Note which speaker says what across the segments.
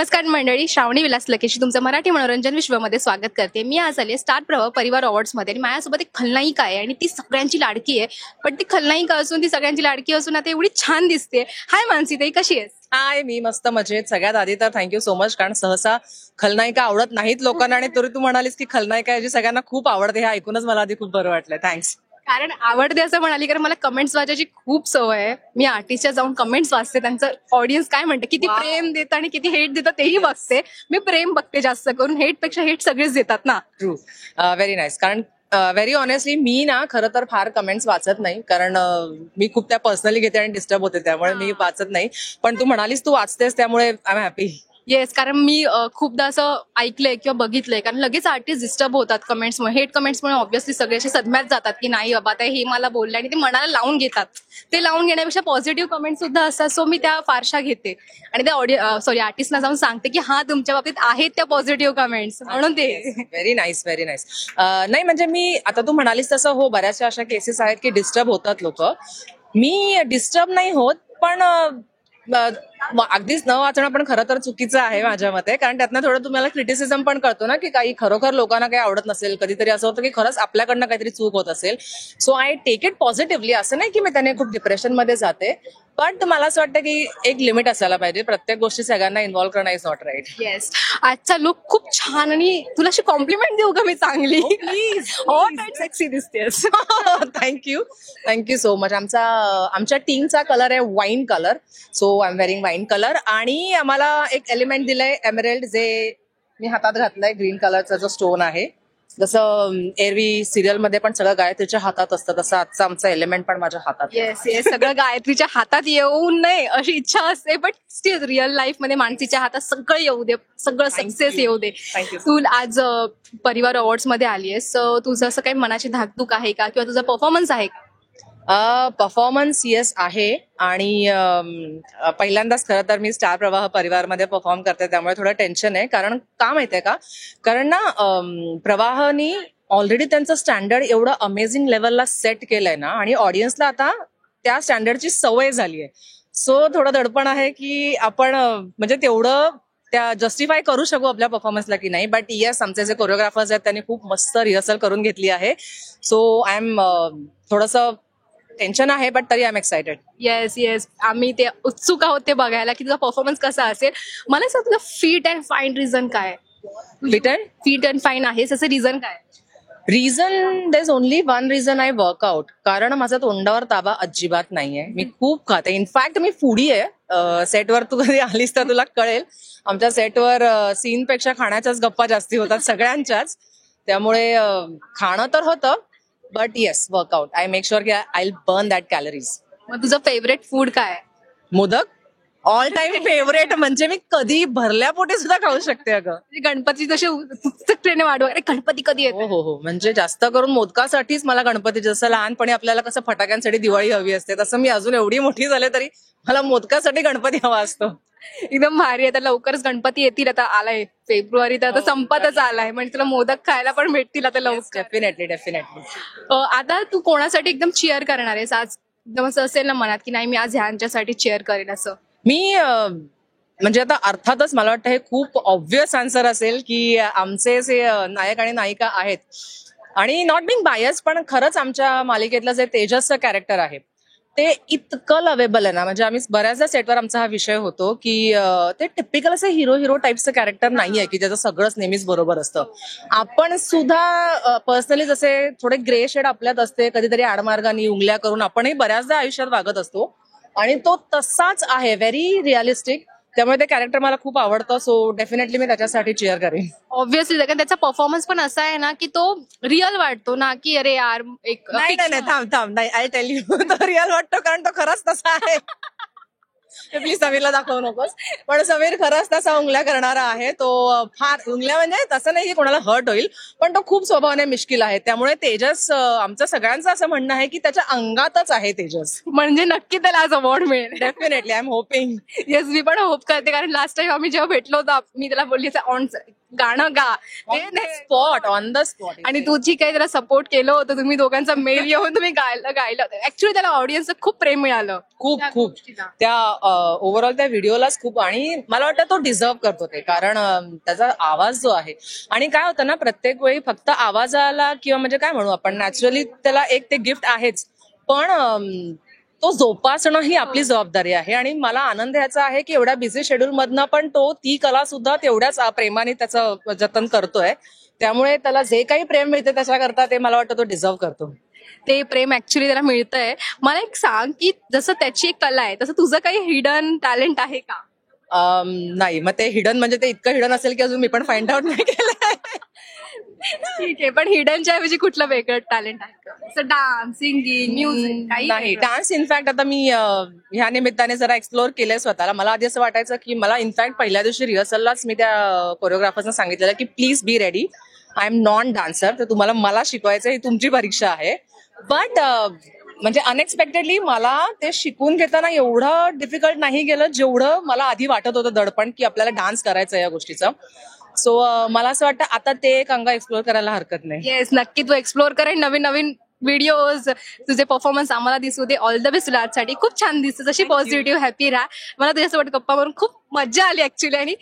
Speaker 1: नमस्कार मंडळी, श्रावणी विलास लकेशी तुमचं मराठी मनोरंजन विश्वमध्ये स्वागत करते. मी आज आले स्टार प्रवाह परिवार अवॉर्ड्समध्ये आणि माझ्यासोबत एक खलनायिका आहे आणि ती सगळ्यांची लाडकी आहे. पण ती खलनायिका असून ती सगळ्यांची लाडकी असून आता एवढी छान दिसते. हाय मानसी ताई, कशी आहेस?
Speaker 2: हाय, मी मस्त मजेत. सगळ्यात आधी तर थँक्यू सो मच, कारण सहसा खलनायिका आवडत नाहीत लोकांना आणि तरी तू म्हणालीस की खलनायिका याची सगळ्यांना खूप आवडते, हे ऐकूनच मला आधी खूप बरं वाटलं. थँक्स.
Speaker 1: कारण आवडते असं म्हणाली, कारण मला कमेंट्स वाचायची खूप सवय आहे. मी आर्टिस्टच्या जाऊन कमेंट्स वाचते, त्यांचं ऑडियन्स काय म्हणते, किती प्रेम देतं आणि किती हेट देतं तेही बघते. मी प्रेम बघते जास्त करून, हेटपेक्षा हेट सगळेच देतात ना.
Speaker 2: True, very nice. कारण व्हेरी ऑनेस्टली मी ना खरं तर फार कमेंट्स वाचत नाही, कारण मी खूप त्या पर्सनली घेते आणि डिस्टर्ब होते, त्यामुळे मी वाचत नाही. पण तू म्हणालीस तू वाचतेस, त्यामुळे आय एम हॅपी.
Speaker 1: येस, कारण मी खूपदा असं ऐकलंय किंवा बघितलंय, कारण लगेच आर्टिस्ट डिस्टर्ब होतात कमेंट्समुळे, हेट कमेंट्समुळे. ऑब्व्हियसली सगळे असे सदम्यात जातात की नाही बाबा आता हे मला बोलले आणि ते मनाला लावून घेतात. ते लावून घेण्यापेक्षा पॉझिटिव्ह कमेंट सुद्धा असतात. सो मी त्या फारशा घेते आणि त्या आर्टिस्टना जाऊन सांगते की हा तुमच्या बाबतीत आहेत त्या पॉझिटिव्ह कमेंट्स, म्हणून ते.
Speaker 2: Very nice, very nice. नाही म्हणजे मी आता तू म्हणालीस तसं, हो बऱ्याचशा अशा केसेस आहेत की डिस्टर्ब होतात लोक. मी डिस्टर्ब नाही होत, पण अगदीच न वाचणं पण खरं तर चुकीचं आहे माझ्या मते, कारण त्यातनं थोडं तुम्हाला क्रिटिसिझम पण कळतो ना, की काही खरोखर लोकांना काही आवडत नसेल. कधीतरी असं होतं की खरंच आपल्याकडनं काहीतरी चूक होत असेल. So I take it positively. असं नाही की मी त्याने खूप डिप्रेशनमध्ये जाते, पण मला असं वाटतं की एक लिमिट असायला पाहिजे. प्रत्येक गोष्टी सगळ्यांना इन्व्हॉल्व्ह करणं इज नॉट राईट.
Speaker 1: येस, आजचा लुक खूप छान आणि तुला अशी कॉम्प्लिमेंट देऊ का मी चांगली?
Speaker 2: प्लीज.
Speaker 1: हॉट अँड सेक्सी दिसतेस.
Speaker 2: Thank you, thank you so much. आमच्या टीमचा कलर आहे wine colour, so I am wearing wine colour. आणि आम्हाला एक एलिमेंट दिलंय एमरेल्ड, जे मी हातात घातलंय. ग्रीन कलरचा जो स्टोन आहे, जसं एरवी सिरियल मध्ये पण सगळं गायत्रीच्या हातात असतं, तसं आजचा आमचा एलिमेंट पण माझ्या हातात.
Speaker 1: येस येस, सगळं गायत्रीच्या हातात येऊ नये अशी इच्छा असते, बट स्टील रिअल लाईफ मध्ये मानसीच्या हातात सगळं येऊ दे, सगळं सक्सेस येऊ दे. तू आज परिवार अवॉर्ड्स मध्ये आली आहेस, तुझं असं काही मनाची धाकधूक आहे का, किंवा तुझा परफॉर्मन्स आहे का?
Speaker 2: परफॉर्मन्स येस आहे. आणि पहिल्यांदाच खरं तर मी स्टार प्रवाह परिवारमध्ये परफॉर्म करते, त्यामुळे थोडं टेन्शन आहे. कारण का माहितीये का, कारण ना प्रवाहनी ऑलरेडी त्यांचं स्टँडर्ड एवढं अमेझिंग लेवलला सेट केलंय ना, आणि ऑडियन्सला आता त्या स्टँडर्डची सवय झाली आहे. सो थोडं दडपण आहे की आपण म्हणजे तेवढं त्या जस्टिफाय करू शकू आपल्या परफॉर्मन्सला की नाही. बट येस, आमचे जे कोरिओग्राफर्स आहेत त्यांनी खूप मस्त रिहर्सल करून घेतली आहे. सो आय एम थोडंसं टेन्शन आहे, बट तरी I am excited.
Speaker 1: Yes yes, आम्ही ते उत्सुक आहोत ते बघायला की तुझा परफॉर्मन्स कसा असेल. मला सांग, तुझा फिट अँड फाईन रिझन काय? फिट अँड फाईन आहे असं रिझन काय?
Speaker 2: Reason, there is only one reason, I workout. कारण माझा तोंडावर ताबा अजिबात नाहीये. मी खूप खाते. इनफॅक्ट मी फूडी आहे. सेटवर तू कधी आलीस तर तुला कळेल, आमच्या सेटवर सीनपेक्षा खाण्याच्याच गप्पा जास्ती होतात सगळ्यांच्याच. त्यामुळे खाणं तर होतं, but yes workout. I make sure की आय बर्न दॅट कॅलरीज.
Speaker 1: मग तुझं फेवरेट फूड काय?
Speaker 2: Modak, all time favourite. म्हणजे मी कधी भरल्या पोटी सुद्धा खाऊ शकते अगं.
Speaker 1: गणपती जसे उत्सुकतेने वाढवा, अरे गणपती कधी येतो?
Speaker 2: हो हो, म्हणजे जास्त करून मोदकासाठीच मला गणपती, जसं लहानपणी आपल्याला कसं फटाक्यांसाठी दिवाळी हवी असते, तसं मी अजून एवढी मोठी झाले तरी मला मोदकासाठी गणपती हवा असतो.
Speaker 1: एकदम भारी. आता लवकरच गणपती येतील, आता आलाय फेब्रुवारी, तर आता संपतच आलाय, म्हणजे तुला मोदक खायला पण भेटतील आता लवकर.
Speaker 2: Definitely definitely.
Speaker 1: आता तू कोणासाठी एकदम चीअर करणार आहेस आज? एकदम असं असेल ना मनात की नाही मी आज ह्यांच्यासाठी चीअर करेन असं?
Speaker 2: मी म्हणजे आता अर्थातच मला वाटतं हे खूप ऑब्व्हियस आन्सर असेल की आमचे जे नायक आणि नायिका आहेत, आणि नॉट बिंग बायस, पण खरंच आमच्या मालिकेतलं जे तेजसचं कॅरेक्टर आहे ते इतकं लवेबल आहे ना. म्हणजे आम्ही बऱ्याचदा सेटवर आमचा हा विषय होतो की ते टिपिकल असं हिरो टाईपचं कॅरेक्टर नाहीये की ज्याचं सगळंच नेहमीच बरोबर असतं. आपण सुद्धा पर्सनली जसे थोडे ग्रे शेड आपल्यात असते, कधीतरी आडमार्गाने उंगल्या करून आपणही बऱ्याचदा आयुष्यात वागत असतो, आणि तो तसाच आहे, व्हेरी रिअलिस्टिक. त्यामुळे ते कॅरेक्टर मला खूप आवडतं. सो डेफिनेटली मी त्याच्यासाठी चीअर करेन.
Speaker 1: ऑब्व्हियली, कारण त्याचा परफॉर्मन्स पण असा आहे ना की तो रिअल वाटतो ना, की अरे यार एक
Speaker 2: नाही थांब, आय टेल यू, तो रिअल वाटतो कारण तो खरंच तसा आहे. प्लीज समीरला दाखवू नकोस, पण समीर खरंच तसा उंगल्या करणारा आहे. तो फार उंगल्या म्हणजे तसं नाही की कोणाला हर्ट होईल, पण तो खूप स्वभावाने मिश्किल आहे. त्यामुळे तेजस, आमचं सगळ्यांचं असं म्हणणं आहे की त्याच्या अंगातच आहे तेजस.
Speaker 1: म्हणजे नक्की त्याला आज अवॉर्ड मिळेल.
Speaker 2: Definitely, I am hoping.
Speaker 1: Yes, मी पण होप करते, कारण लास्ट टाइम आम्ही जेव्हा भेटलो होतो मी त्याला बोलली ऑन गाणं गा
Speaker 2: स्पॉट ऑन द स्पॉट.
Speaker 1: आणि तुझी काही त्याला सपोर्ट केलं होतं, तुम्ही दोघांचा मेल येऊन तुम्ही गायलं होतं. ऍक्च्युली त्याला ऑडियन्सचं खूप प्रेम मिळालं
Speaker 2: खूप
Speaker 1: त्या
Speaker 2: खूप
Speaker 1: गोष्टीला.
Speaker 2: त्या ओव्हरऑल त्या व्हिडिओलाच खूप, आणि मला वाटतं तो डिझर्व करतो ते, कारण त्याचा आवाज जो आहे, आणि काय होतं ना प्रत्येक वेळी फक्त आवाजाला किंवा म्हणजे काय म्हणू आपण नॅचरली त्याला एक ते गिफ्ट आहेच, पण तो जोपासणं ही आपली जबाबदारी आहे. आणि मला आनंद ह्याचा आहे की एवढ्या बिझी शेड्यूल मधनं पण तो ती कला सुद्धा तेवढ्याच प्रेमाने त्याचं जतन करतोय. त्यामुळे त्याला जे काही प्रेम मिळते त्याच्याकरता ते मला वाटतं तो डिझर्व करतो.
Speaker 1: ते प्रेम ऍक्च्युली त्याला मिळतंय. मला एक सांग की जसं त्याची एक कला आहे तसं तुझं काही हिडन टॅलेंट आहे का?
Speaker 2: नाही, मग ते हिडन म्हणजे ते इतकं हिडन असेल की अजून मी पण फाइंड आउट नाही केलंय.
Speaker 1: ठीक आहे, पण हिडनच्या ऐवजी कुठलं वेगळं टॅलेंट आहे का? जसं डान्स, सिंगिंग, म्युझिक काही
Speaker 2: नाही,
Speaker 1: वेगळं?
Speaker 2: डान्स इनफॅक्ट आता मी ह्या निमित्ताने जरा एक्सप्लोअर केलंय स्वतःला. मला आधी असं वाटायचं की मला इनफॅक्ट पहिल्या दिवशी रिहर्सललाच मी त्या कोरिओग्राफरना सांगितलेलं की please be ready, I am non dancer, तर तुम्हाला मला शिकवायचं, ही तुमची परीक्षा आहे. बट म्हणजे अनएक्सपेक्टेडली मला ते शिकून घेताना एवढं डिफिकल्ट नाही गेलं जेवढं मला आधी वाटत होतं दडपण की आपल्याला डान्स करायचं या गोष्टीचं. सो मला असं वाटतं आता ते एक अंग एक्सप्लोर करायला हरकत नाही.
Speaker 1: येस, नक्की तू एक्सप्लोर कर आणि नवीन नवीन व्हिडिओज, तुझे परफॉर्मन्स आम्हाला दिसू दे. ऑल द बेस्ट तुला आजसाठी. खूप छान दिसते, जशी पॉझिटिव्ह हॅपी राहा. मला तुझ्यासोबत गप्पा मारून खूप मजा आली ऍक्च्युली, आणि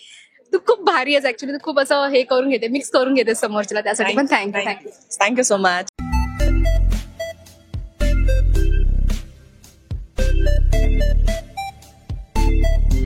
Speaker 1: तू खूप भारी आहेस ऍक्च्युली. तू खूप असं हे करून घेते, मिक्स करून घेते समोरच्याला, त्यासाठी पण थँक्यू.
Speaker 2: Thank you so much.